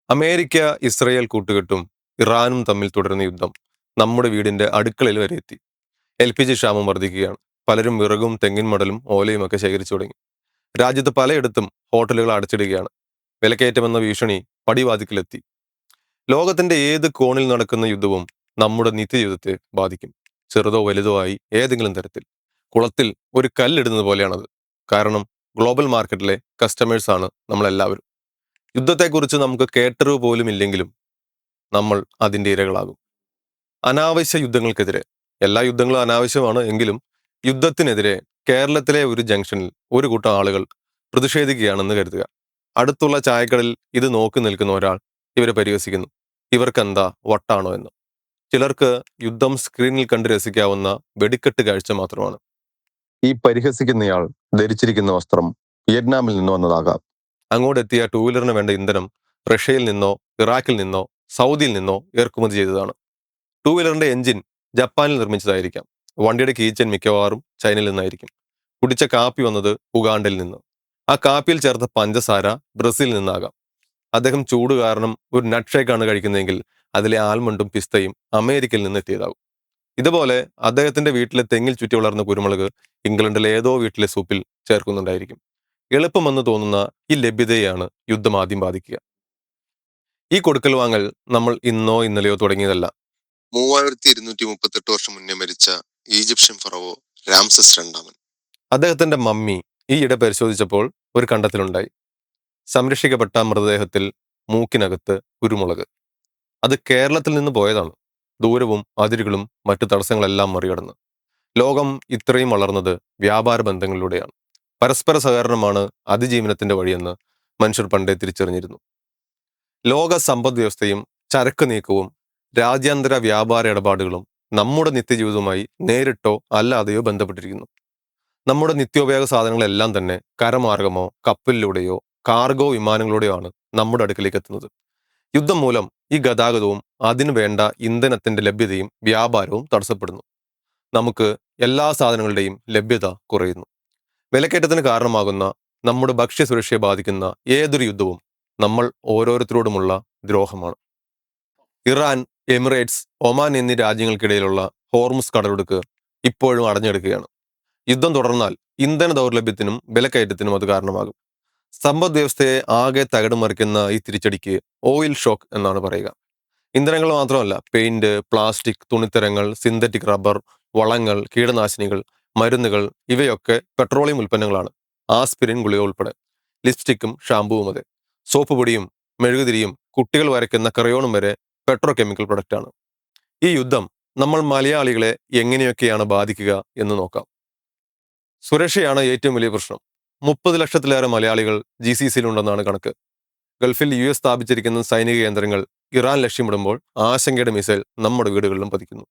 America Israel കൂട്ടുകെട്ടും ഇറാനും തമ്മിൽ തുടരുന്ന യുദ്ധം നമ്മുടെ വീടിന്റെ അടുക്കളയിൽ വരെ എത്തി. LPG ക്ഷാമം വർദ്ധിക്കുകയാണ്. പലരും വിറകും തെങ്ങിൻ മടലും ഓലയും ഒക്കെ ശേഖരിച്ചു തുടങ്ങി. രാജ്യത്ത് പലയിടത്തും ഹോട്ടലുകൾ അടച്ചിടുകയാണ്. വിലക്കയറ്റമെന്ന ഭീഷണി പടിവാതിക്കലെത്തി. ലോകത്തിന്റെ ഏത് കോണിൽ നടക്കുന്ന യുദ്ധവും നമ്മുടെ നിത്യജീവിതത്തെ ബാധിക്കും. ചെറുതോ വലുതോ ആയി ഏതെങ്കിലും തരത്തിൽ. കുളത്തിൽ ഒരു കല്ലിടുന്നത് പോലെയാണത്. കാരണം ഗ്ലോബൽ മാർക്കറ്റിലെ കസ്റ്റമേഴ്സ് ആണ് നമ്മളെല്ലാവരും. യുദ്ധത്തെക്കുറിച്ച് നമുക്ക് കേട്ടറിവ് പോലും ഇല്ലെങ്കിലും നമ്മൾ അതിന്റെ ഇരകളാകും. അനാവശ്യ യുദ്ധങ്ങൾക്കെതിരെ, എല്ലാ യുദ്ധങ്ങളും അനാവശ്യമാണ് എങ്കിലും യുദ്ധത്തിനെതിരെ കേരളത്തിലെ ഒരു ജംഗ്ഷനിൽ ഒരു കൂട്ടം ആളുകൾ പ്രതിഷേധിക്കുകയാണെന്ന് കരുതുക. അടുത്തുള്ള ചായക്കടയിൽ ഇത് നോക്കി നിൽക്കുന്ന ഒരാൾ ഇവരെ പരിഹസിക്കുന്നു. ഇവർക്കെന്താ വട്ടാണോ എന്ന്. ചിലർക്ക് യുദ്ധം സ്ക്രീനിൽ കണ്ട് രസിക്കാവുന്ന വെടിക്കെട്ട് കാഴ്ച മാത്രമാണ്. ഈ പരിഹസിക്കുന്നയാൾ ധരിച്ചിരിക്കുന്ന വസ്ത്രം വിയറ്റ്നാമിൽ നിന്ന് വന്നതാകാം. അങ്ങോട്ടെത്തിയ ടൂ വീലറിന് വേണ്ട ഇന്ധനം റഷ്യയിൽ നിന്നോ ഇറാഖിൽ നിന്നോ സൗദിയിൽ നിന്നോ ഇറക്കുമതി ചെയ്തതാണ്. ടൂ വീലറിന്റെ എഞ്ചിൻ ജപ്പാനിൽ നിർമ്മിച്ചതായിരിക്കാം. വണ്ടിയുടെ കീച്ചൻ മിക്കവാറും ചൈനയിൽ നിന്നായിരിക്കും. കുടിച്ച കാപ്പി വന്നത് ഉഗാണ്ടയിൽ നിന്ന്. ആ കാപ്പിയിൽ ചേർത്ത പഞ്ചസാര ബ്രസീലിൽ നിന്നാകാം. അദ്ദേഹം ചൂട് കാരണം ഒരു നട്ട് ഷേക്കാണ് കഴിക്കുന്നതെങ്കിൽ അതിലെ ആൽമണ്ടും പിസ്തയും അമേരിക്കയിൽ നിന്ന് എത്തിയതാകും. ഇതുപോലെ അദ്ദേഹത്തിന്റെ വീട്ടിലെ തെങ്ങിൽ ചുറ്റി വളർന്ന കുരുമുളക് ഇംഗ്ലണ്ടിലെ ഏതോ വീട്ടിലെ സൂപ്പിൽ ചേർക്കുന്നുണ്ടായിരിക്കും. എളുപ്പമെന്ന് തോന്നുന്ന ഈ ലഭ്യതയാണ് യുദ്ധം ആദ്യം ബാധിക്കുക. ഈ കൊടുക്കൽ വാങ്ങൽ നമ്മൾ ഇന്നോ ഇന്നലെയോ തുടങ്ങിയതല്ല. 3238 വർഷം മുന്നേ മരിച്ച ഈജിപ്ഷ്യൻ ഫറവോ രാംസസ് രണ്ടാമൻ, അദ്ദേഹത്തിന്റെ മമ്മി ഈയിടെ പരിശോധിച്ചപ്പോൾ ഒരു കണ്ടെത്തലുണ്ടായി. സംരക്ഷിക്കപ്പെട്ട മൃതദേഹത്തിൽ മൂക്കിനകത്ത് കുരുമുളക്. അത് കേരളത്തിൽ നിന്ന് പോയതാണ്. ദൂരവും അതിരുകളും മറ്റു തടസ്സങ്ങളെല്ലാം മറികടന്ന് ലോകം ഇത്രയും വളർന്നത് വ്യാപാര ബന്ധങ്ങളിലൂടെയാണ്. പരസ്പര സഹകരണമാണ് അതിജീവനത്തിന്റെ വഴിയെന്ന് മനുഷ്യർ പണ്ടേ തിരിച്ചറിഞ്ഞിരുന്നു. ലോക സമ്പദ് വ്യവസ്ഥയും ചരക്ക് നീക്കവും രാജ്യാന്തര വ്യാപാര ഇടപാടുകളും നമ്മുടെ നിത്യജീവിതവുമായി നേരിട്ടോ അല്ലാതെയോ ബന്ധപ്പെട്ടിരിക്കുന്നു. നമ്മുടെ നിത്യോപയോഗ സാധനങ്ങളെല്ലാം തന്നെ കരമാർഗമോ കപ്പലിലൂടെയോ കാർഗോ വിമാനങ്ങളിലൂടെയോ ആണ് നമ്മുടെ അടുക്കിലേക്ക് എത്തുന്നത്. യുദ്ധം മൂലം ഈ ഗതാഗതവും അതിനു വേണ്ട ഇന്ധനത്തിന്റെ ലഭ്യതയും വ്യാപാരവും തടസ്സപ്പെടുന്നു. നമുക്ക് എല്ലാ സാധനങ്ങളുടെയും ലഭ്യത കുറയുന്നു. വിലക്കയറ്റത്തിന് കാരണമാകുന്ന നമ്മുടെ ഭക്ഷ്യസുരക്ഷയെ ബാധിക്കുന്ന ഏതൊരു യുദ്ധവും നമ്മൾ ഓരോരുത്തരോടുമുള്ള ദ്രോഹമാണ്. ഇറാൻ, എമിറേറ്റ്സ്, ഒമാൻ എന്നീ രാജ്യങ്ങൾക്കിടയിലുള്ള ഹോർമുസ് കടലിടുക്ക് ഇപ്പോഴും അടഞ്ഞെടുക്കുകയാണ്. യുദ്ധം തുടർന്നാൽ ഇന്ധന ദൗർലഭ്യത്തിനും വിലക്കയറ്റത്തിനും അത് കാരണമാകും. സമ്പദ് വ്യവസ്ഥയെ ആകെ തകിടമറിക്കുന്ന ഈ തിരിച്ചടിക്ക് ഓയിൽ ഷോക്ക് എന്നാണ് പറയുക. ഇന്ധനങ്ങൾ മാത്രമല്ല, പെയിന്റ്, പ്ലാസ്റ്റിക്, തുണിത്തരങ്ങൾ, സിന്തറ്റിക് റബ്ബർ, വളങ്ങൾ, കീടനാശിനികൾ, മരുന്നുകൾ ഇവയൊക്കെ പെട്രോളിയം ഉൽപ്പന്നങ്ങളാണ്. ആസ്പിരിൻ ഗുളിക ഉൾപ്പെടെ. ലിപ്സ്റ്റിക്കും ഷാമ്പുവും അതെ. സോപ്പ് പൊടിയും മെഴുകുതിരിയും കുട്ടികൾ വരയ്ക്കുന്ന ക്രയോണും വരെ പെട്രോ കെമിക്കൽ പ്രൊഡക്റ്റാണ്. ഈ യുദ്ധം നമ്മൾ മലയാളികളെ എങ്ങനെയൊക്കെയാണ് ബാധിക്കുക എന്ന് നോക്കാം. സുരക്ഷയാണ് ഏറ്റവും വലിയ പ്രശ്നം. 30 ലക്ഷത്തിലേറെ മലയാളികൾ GCCയിലുണ്ടെന്നാണ് കണക്ക്. ഗൾഫിൽ US സ്ഥാപിച്ചിരിക്കുന്ന സൈനിക കേന്ദ്രങ്ങൾ ഇറാൻ ലക്ഷ്യമിടുമ്പോൾ ആശങ്കയുടെ മിസൈൽ നമ്മുടെ വീടുകളിലും പതിക്കുന്നു.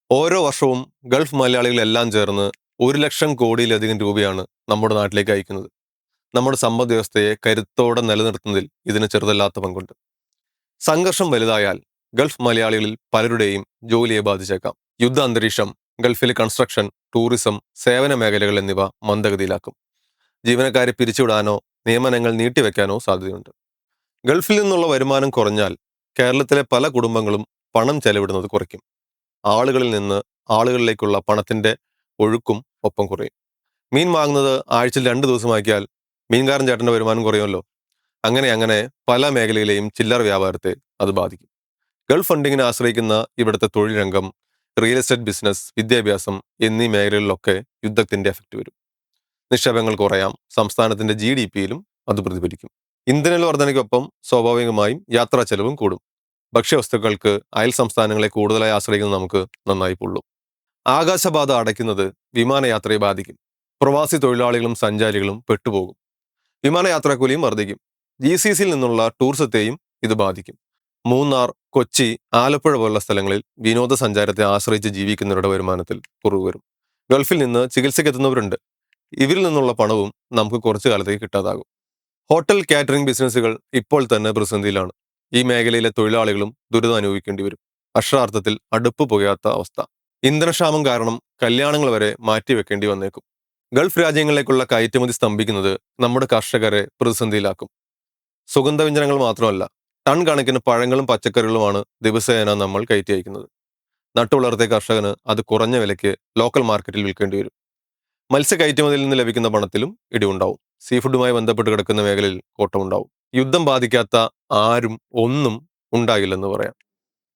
ഓരോ വർഷവും ഗൾഫ് മലയാളികളെല്ലാം ചേർന്ന് 1 ലക്ഷം കോടിയിലധികം രൂപയാണ് നമ്മുടെ നാട്ടിലേക്ക് അയക്കുന്നത്. നമ്മുടെ സമ്പദ് വ്യവസ്ഥയെ കരുത്തോടെ നിലനിർത്തുന്നതിൽ ഇതിന് ചെറുതല്ലാത്ത പങ്കുണ്ട്. സംഘർഷം വലുതായാൽ ഗൾഫ് മലയാളികളിൽ പലരുടെയും ജോലിയെ ബാധിച്ചേക്കാം. യുദ്ധ അന്തരീക്ഷം ഗൾഫിലെ കൺസ്ട്രക്ഷൻ, ടൂറിസം, സേവന മേഖലകൾ എന്നിവ മന്ദഗതിയിലാക്കും. ജീവനക്കാരെ പിരിച്ചുവിടാനോ നിയമനങ്ങൾ നീട്ടിവെക്കാനോ സാധ്യതയുണ്ട്. ഗൾഫിൽ നിന്നുള്ള വരുമാനം കുറഞ്ഞാൽ കേരളത്തിലെ പല കുടുംബങ്ങളും പണം ചെലവിടുന്നത് കുറയ്ക്കും. ആളുകളിൽ നിന്ന് ആളുകളിലേക്കുള്ള പണത്തിന്റെ ഒഴുക്കും ഒപ്പം കുറയും. മീൻ വാങ്ങുന്നത് ആഴ്ചയിൽ 2 ദിവസമാക്കിയാൽ മീൻകാരൻ ചേട്ടന്റെ വരുമാനം കുറയുമല്ലോ. അങ്ങനെ പല മേഖലയിലെയും ചില്ലറ വ്യാപാരത്തെ അത് ബാധിക്കും. ഗൾഫ് ഫണ്ടിങ്ങിനെ ആശ്രയിക്കുന്ന ഇവിടുത്തെ തൊഴിൽ രംഗം, റിയൽ എസ്റ്റേറ്റ് ബിസിനസ്, വിദ്യാഭ്യാസം എന്നീ മേഖലകളിലൊക്കെ യുദ്ധത്തിന്റെ എഫക്റ്റ് വരും. നിക്ഷേപങ്ങൾ കുറയാം. സംസ്ഥാനത്തിന്റെ GDPയിലും അത് പ്രതിഫലിക്കും. ഇന്ധന വർധനയ്ക്കൊപ്പം സ്വാഭാവികമായും യാത്രാ ചെലവും കൂടും. ഭക്ഷ്യവസ്തുക്കൾക്ക് അയൽ സംസ്ഥാനങ്ങളെ കൂടുതലായി ആശ്രയിക്കുന്നത് നമുക്ക് നന്നായി പൊള്ളും. ആകാശപാത അടയ്ക്കുന്നത് വിമാനയാത്രയെ ബാധിക്കും. പ്രവാസി തൊഴിലാളികളും സഞ്ചാരികളും പെട്ടുപോകും. വിമാനയാത്രാക്കൂലിയും വർദ്ധിക്കും. GCCയിൽ നിന്നുള്ള ടൂറിസത്തെയും ഇത് ബാധിക്കും. മൂന്നാർ, കൊച്ചി, ആലപ്പുഴ പോലുള്ള സ്ഥലങ്ങളിൽ വിനോദസഞ്ചാരത്തെ ആശ്രയിച്ച് ജീവിക്കുന്നവരുടെ വരുമാനത്തിൽ കുറവ് വരും. ഗൾഫിൽ നിന്ന് ചികിത്സയ്ക്കെത്തുന്നവരുണ്ട്. ഇവരിൽ നിന്നുള്ള പണവും നമുക്ക് കുറച്ചു കാലത്തേക്ക് കിട്ടാതാകും. ഹോട്ടൽ കാറ്ററിംഗ് ബിസിനസ്സുകൾ ഇപ്പോൾ തന്നെ പ്രതിസന്ധിയിലാണ്. ഈ മേഖലയിലെ തൊഴിലാളികളും ദുരിതം അനുഭവിക്കേണ്ടി വരും. അക്ഷരാർത്ഥത്തിൽ അടുപ്പ് പുകയാത്ത അവസ്ഥ. ഇന്ധനക്ഷാമം കാരണം കല്യാണങ്ങൾ വരെ മാറ്റിവെക്കേണ്ടി വന്നേക്കും. ഗൾഫ് രാജ്യങ്ങളിലേക്കുള്ള കയറ്റുമതി സ്തംഭിക്കുന്നത് നമ്മുടെ കർഷകരെ പ്രതിസന്ധിയിലാക്കും. സുഗന്ധവ്യഞ്ജനങ്ങൾ മാത്രമല്ല, ടൺ കണക്കിന് പഴങ്ങളും പച്ചക്കറികളുമാണ് ദിവസേന നമ്മൾ കയറ്റി അയക്കുന്നത്. നട്ടുവളർത്തിയ കർഷകന് അത് കുറഞ്ഞ വിലയ്ക്ക് ലോക്കൽ മാർക്കറ്റിൽ വിൽക്കേണ്ടി വരും. മത്സ്യ കയറ്റുമതിയിൽ നിന്ന് ലഭിക്കുന്ന പണത്തിലും ഇടിവുണ്ടാവും. സീ ഫുഡുമായി ബന്ധപ്പെട്ട് കിടക്കുന്ന മേഖലയിൽ കോട്ടമുണ്ടാവും. യുദ്ധം ബാധിക്കാത്ത ആരും ഒന്നും ഉണ്ടാകില്ലെന്ന് പറയാം.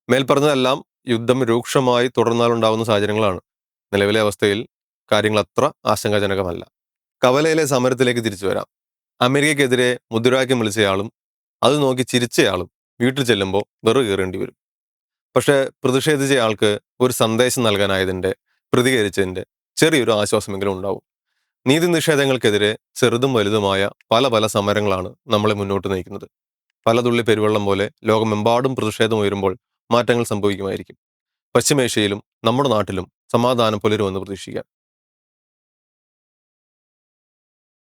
മേൽപ്പറഞ്ഞതെല്ലാം യുദ്ധം രൂക്ഷമായി തുടർന്നാലുണ്ടാവുന്ന സാഹചര്യങ്ങളാണ്. നിലവിലെ അവസ്ഥയിൽ കാര്യങ്ങൾ അത്ര ആശങ്കാജനകമല്ല. കവലയിലെ സമരത്തിലേക്ക് തിരിച്ചു വരാം. അമേരിക്കയ്ക്കെതിരെ മുദ്രാവാക്യം വിളിച്ചയാളും അത് നോക്കി ചിരിച്ചയാളും വീട്ടിൽ ചെല്ലുമ്പോൾ വെറു കീറേണ്ടി വരും. പക്ഷെ പ്രതിഷേധിച്ചയാൾക്ക് ഒരു സന്ദേശം നൽകാനായതിന്റെ, പ്രതികരിച്ചതിന്റെ ചെറിയൊരു ആശ്വാസമെങ്കിലും ഉണ്ടാവും. നീതി നിഷേധങ്ങൾക്കെതിരെ ചെറുതും വലുതുമായ പല പല സമരങ്ങളാണ് നമ്മളെ മുന്നോട്ട് നയിക്കുന്നത്. പല തുള്ളി പെരുവെള്ളം പോലെ ലോകമെമ്പാടും പ്രതിഷേധം ഉയരുമ്പോൾ മാറ്റങ്ങൾ സംഭവിക്കുമായിരിക്കും. പശ്ചിമേഷ്യയിലും നമ്മുടെ നാട്ടിലും സമാധാനം പുലരുമെന്ന് പ്രതീക്ഷിക്കാം.